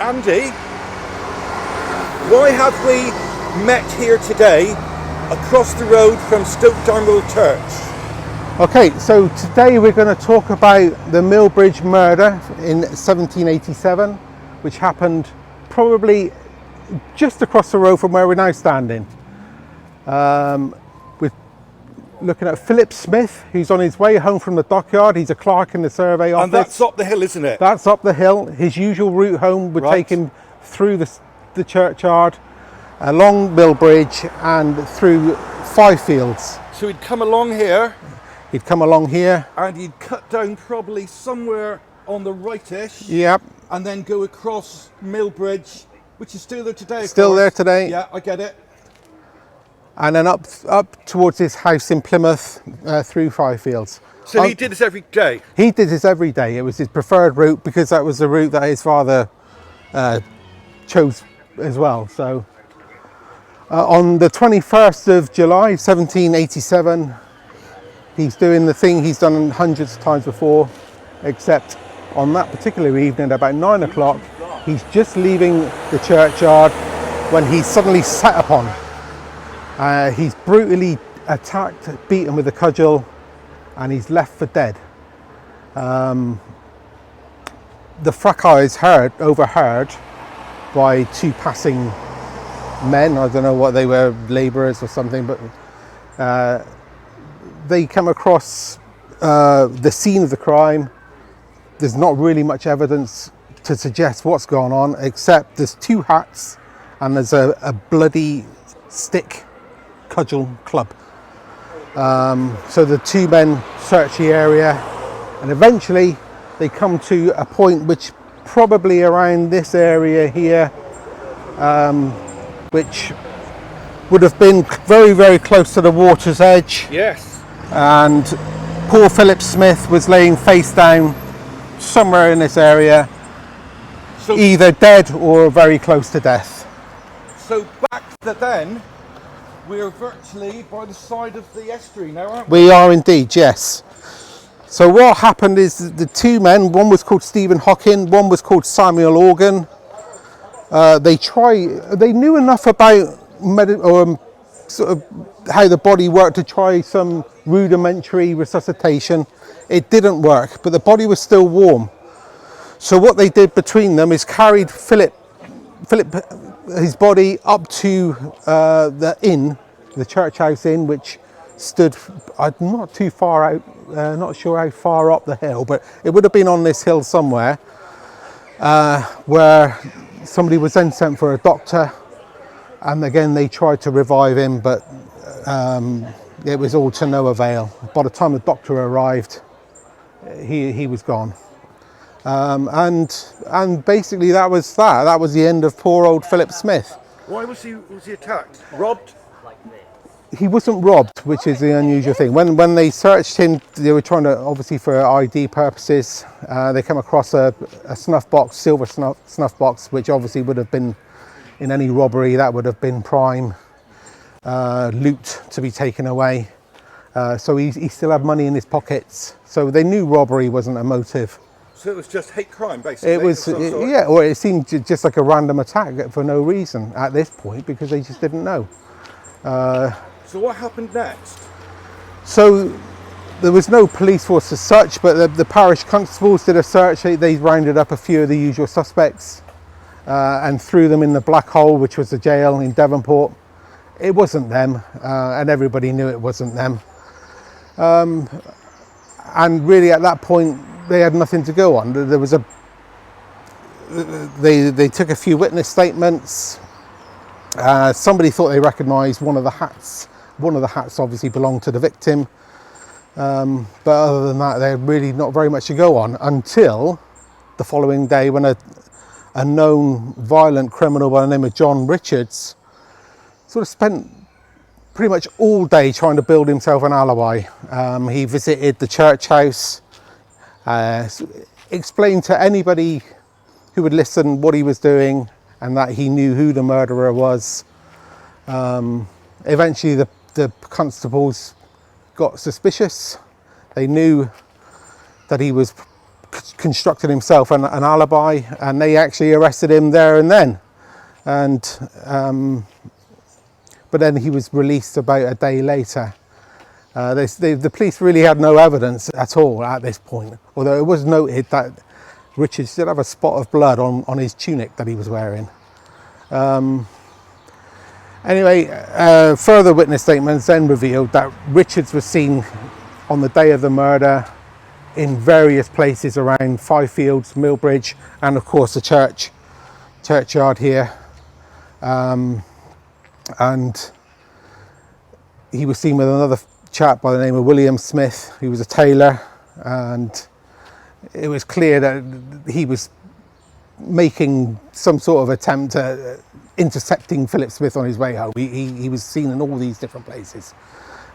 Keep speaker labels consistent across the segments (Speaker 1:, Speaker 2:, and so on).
Speaker 1: Andy, why have we met here today across the road from Stoke Damerel Church?
Speaker 2: Okay, so today we're going to talk about the MILLBRIDGE murder in 1787, which happened probably just across the road from where we're now standing. We're looking at Philip Smith, who's on his way home from the dockyard. He's a clerk in the survey office.
Speaker 1: And that's up the hill, isn't it?
Speaker 2: That's up the hill. His usual route home would take him through the churchyard, along MILLBRIDGE and through Five Fields.
Speaker 1: So he'd come along here.
Speaker 2: He'd come along here.
Speaker 1: And he'd cut down probably somewhere on the rightish.
Speaker 2: Yep.
Speaker 1: And then go across MILLBRIDGE, which is still there today.
Speaker 2: Still there today.
Speaker 1: Yeah, I get it.
Speaker 2: And then up towards his house in Plymouth through Five Fields.
Speaker 1: So he did this every day?
Speaker 2: He did this every day. It was his preferred route because that was the route that his father chose as well. So on the 21st of July 1787, he's doing the thing he's done hundreds of times before, except on that particular evening at about 9 o'clock, he's just leaving the churchyard when he's suddenly set upon. He's brutally attacked, beaten with a cudgel, and he's left for dead. The fracas is overheard by two passing men. I don't know what they were, labourers or something, but they come across the scene of the crime. There's not really much evidence to suggest what's going on, except there's two hats and there's a bloody stick cudgel club. So the two men search the area, and eventually they come to a point which probably around this area here, which would have been very, very close to the water's edge.
Speaker 1: Yes.
Speaker 2: And poor Philip Smith was laying face down somewhere in this area, so either dead or very close to death.
Speaker 1: So back to then, we're virtually by the side of the estuary now, aren't we?
Speaker 2: We are indeed, yes. So what happened is the two men, one was called Stephen Hockin, one was called Samuel Organ. They knew enough about sort of how the body worked to try some rudimentary resuscitation. It didn't work, but the body was still warm. So what they did between them is carried Philip his body up to the inn, the church house inn, which stood not too far out, not sure how far up the hill, but it would have been on this hill somewhere, where somebody was then sent for a doctor, and again they tried to revive him, but it was all to no avail. By the time the doctor arrived, he was gone. And basically that was the end of poor old Philip Smith.
Speaker 1: Why was he attacked? Robbed?
Speaker 2: He wasn't robbed, which is the unusual thing. When they searched him, they were trying to, obviously for ID purposes, they came across a snuff box, silver snuff box, which obviously would have been, in any robbery, that would have been prime loot to be taken away. So he still had money in his pockets. So they knew robbery wasn't a motive.
Speaker 1: So it was just hate crime, basically?
Speaker 2: It was, yeah, or it seemed just like a random attack for no reason at this point, because they just didn't know.
Speaker 1: So what happened next?
Speaker 2: So there was no police force as such, but the parish constables did a search. They rounded up a few of the usual suspects and threw them in the black hole, which was the jail in Devonport. It wasn't them, and everybody knew it wasn't them. And really at that point, they had nothing to go on. There was they took a few witness statements. Somebody thought they recognised one of the hats. One of the hats obviously belonged to the victim. But other than that, they had really not very much to go on until the following day, when a known violent criminal by the name of John Richards sort of spent pretty much all day trying to build himself an alibi. He visited the church house, explained to anybody who would listen what he was doing and that he knew who the murderer was. Eventually the constables got suspicious. They knew that he was constructed himself an alibi, and they actually arrested him there and then. And but then he was released about a day later. The police really had no evidence at all at this point, although it was noted that Richards did have a spot of blood on his tunic that he was wearing. Anyway, further witness statements then revealed that Richards was seen on the day of the murder in various places around Fifields, Millbridge, and of course the churchyard here. And he was seen with another chap by the name of William Smith. He was a tailor, and it was clear that he was making some sort of attempt at intercepting Philip Smith on his way home. He was seen in all these different places.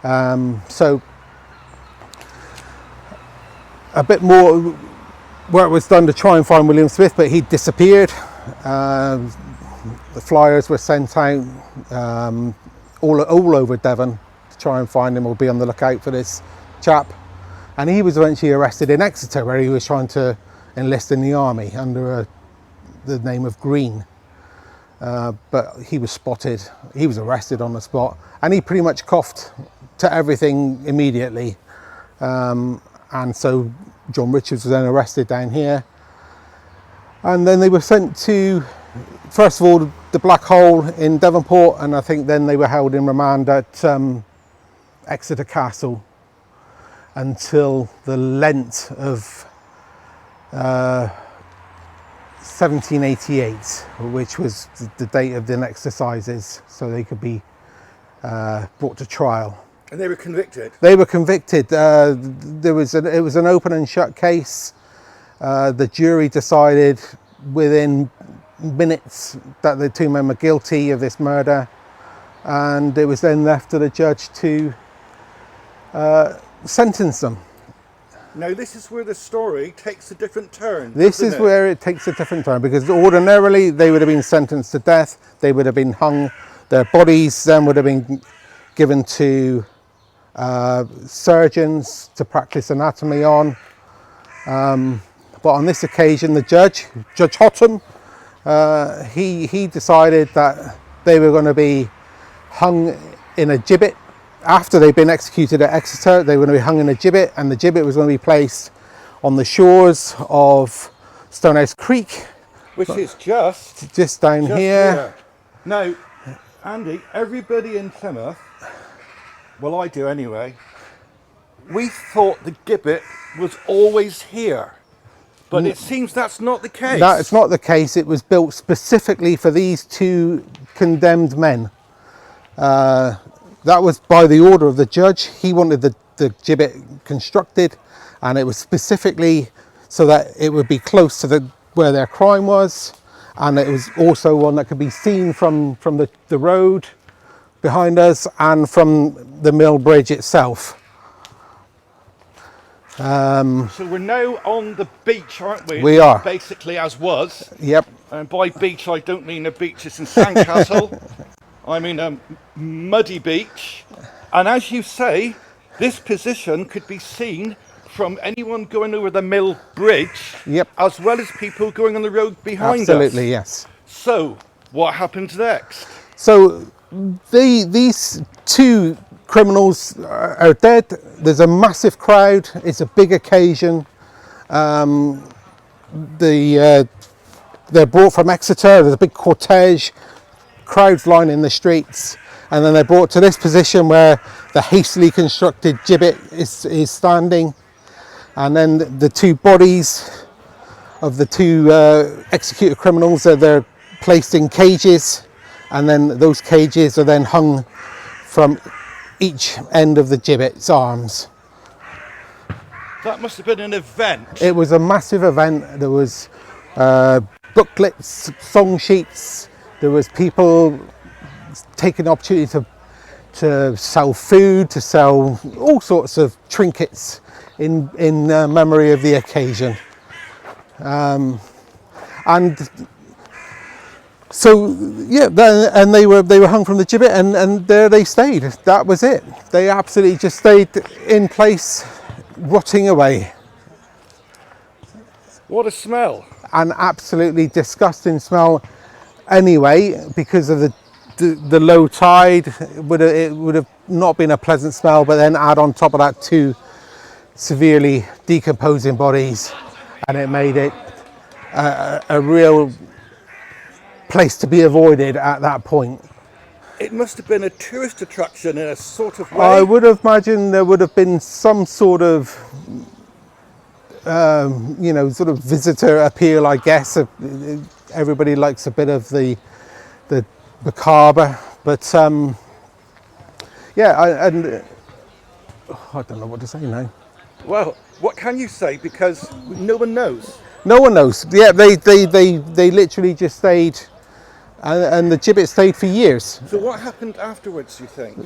Speaker 2: So a bit more work was done to try and find William Smith, but he disappeared. The flyers were sent out all over Devon to try and find him or be on the lookout for this chap. And he was eventually arrested in Exeter, where he was trying to enlist in the army under the name of Green. But he was spotted, he was arrested on the spot, and he pretty much coughed to everything immediately. And so John Richards was then arrested down here. And then they were sent to, first of all, the Black Hole in Devonport, and I think then they were held in remand at Exeter Castle until the Lent of 1788, which was the date of the next assizes, so they could be brought to trial.
Speaker 1: And they were convicted?
Speaker 2: They were convicted. It was an open and shut case. The jury decided within minutes that the two men were guilty of this murder, and it was then left to the judge to sentence them.
Speaker 1: Now this is where the story takes a different turn.
Speaker 2: This is where it takes a different turn, because ordinarily they would have been sentenced to death. They would have been hung. Their bodies then would have been given to surgeons to practice anatomy on. But on this occasion, the Judge Hotham, he decided that they were going to be hung in a gibbet. After they'd been executed at Exeter, they were going to be hung in a gibbet, and the gibbet was going to be placed on the shores of Stonehouse Creek,
Speaker 1: which is just
Speaker 2: down here.
Speaker 1: Now, Andy, everybody in Plymouth, well, I do anyway, we thought the gibbet was always here, but it seems that's not the case.
Speaker 2: That's not the case. It was built specifically for these two condemned men. That was by the order of the judge. He wanted the gibbet constructed, and it was specifically so that it would be close to where their crime was, and it was also one that could be seen from the road behind us and from the MILLBRIDGE itself.
Speaker 1: So we're now on the beach, aren't we?
Speaker 2: We are.
Speaker 1: Basically as was.
Speaker 2: Yep.
Speaker 1: And by beach I don't mean a beach in Sandcastle. I mean a muddy beach. And as you say, this position could be seen from anyone going over the MILLBRIDGE,
Speaker 2: Yep.
Speaker 1: as well as people going on the road behind us.
Speaker 2: Absolutely, yes.
Speaker 1: So, what happens next?
Speaker 2: So these two criminals are dead. There's a massive crowd. It's a big occasion. They're brought from Exeter. There's a big cortege, crowds lining the streets, and then they're brought to this position where the hastily constructed gibbet is standing, and then the two bodies of the two executed criminals they're placed in cages, and then those cages are then hung from each end of the gibbet's arms.
Speaker 1: That must have been an event.
Speaker 2: It was a massive event. There was booklets, song sheets. There was people taking the opportunity to sell food, to sell all sorts of trinkets in memory of the occasion. And so yeah, and they were hung from the gibbet, and there they stayed. That was it. They absolutely just stayed in place, rotting away.
Speaker 1: What a smell.
Speaker 2: An absolutely disgusting smell anyway, because of the low tide. It would have not been a pleasant smell, but then add on top of that 2 severely decomposing bodies, and it made it a real place to be avoided at that point.
Speaker 1: It must have been a tourist attraction in a sort of way.
Speaker 2: I would have imagined there would have been some sort of sort of visitor appeal, I guess. Everybody likes a bit of the macabre, but yeah, I don't know what to say now.
Speaker 1: Well, what can you say? Because no one knows.
Speaker 2: No one knows. Yeah, they literally just stayed, and the gibbet stayed for years.
Speaker 1: So what happened afterwards, you think?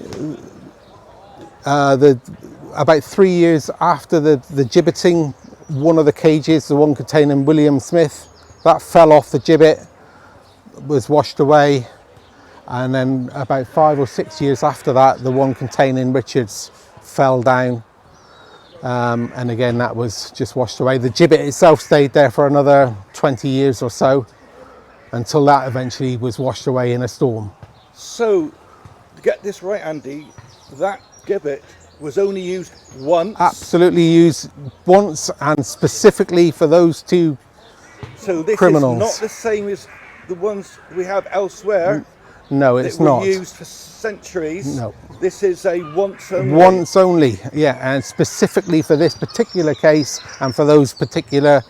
Speaker 2: About 3 years after the gibbeting, one of the cages, the one containing William Smith, that fell off the gibbet, was washed away, and then about 5 or 6 years after that, the one containing Richards fell down, and again that was just washed away. The gibbet itself stayed there for another 20 years or so, until that eventually was washed away in a storm.
Speaker 1: So, to get this right, Andy, that gibbet was only used once.
Speaker 2: Absolutely used once, and specifically for those 2
Speaker 1: so this
Speaker 2: criminals.
Speaker 1: Is not the same as the ones we have elsewhere.
Speaker 2: No, it's
Speaker 1: that were
Speaker 2: not.
Speaker 1: Used for centuries.
Speaker 2: No.
Speaker 1: This is a once only.
Speaker 2: Once only, yeah, and specifically for this particular case and for those particular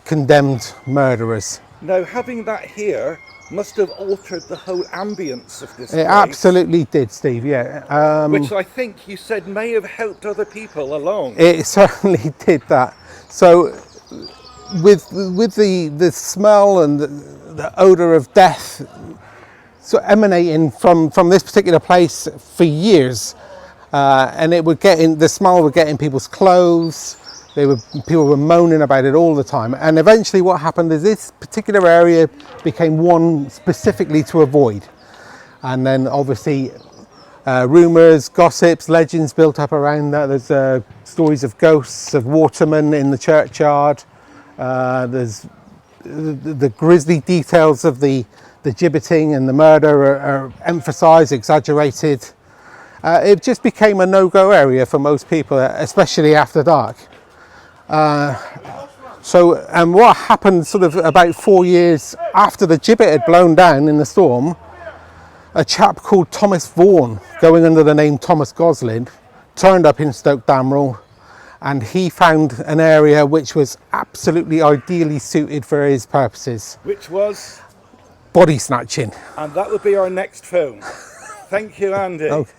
Speaker 2: condemned murderers.
Speaker 1: Now, having that here must have altered the whole ambience of this
Speaker 2: It
Speaker 1: place.
Speaker 2: absolutely did, Steve, yeah.
Speaker 1: Which I think you said may have helped other people along.
Speaker 2: It certainly did that. So with the smell and the odour of death so emanating from this particular place for years, and it would the smell would get in people's clothes. People were moaning about it all the time, and eventually what happened is this particular area became one specifically to avoid, and then obviously rumours, gossips, legends built up around that. There's stories of ghosts of watermen in the churchyard. There's the grisly details of the gibbeting and the murder are emphasised, exaggerated. It just became a no-go area for most people, especially after dark. And what happened sort of about 4 years after the gibbet had blown down in the storm, a chap called Thomas Vaughan, going under the name Thomas Goslin, turned up in Stoke Damerel, and he found an area which was absolutely ideally suited for his purposes.
Speaker 1: Which was?
Speaker 2: Body snatching.
Speaker 1: And that would be our next film. Thank you, Andy.
Speaker 2: Okay.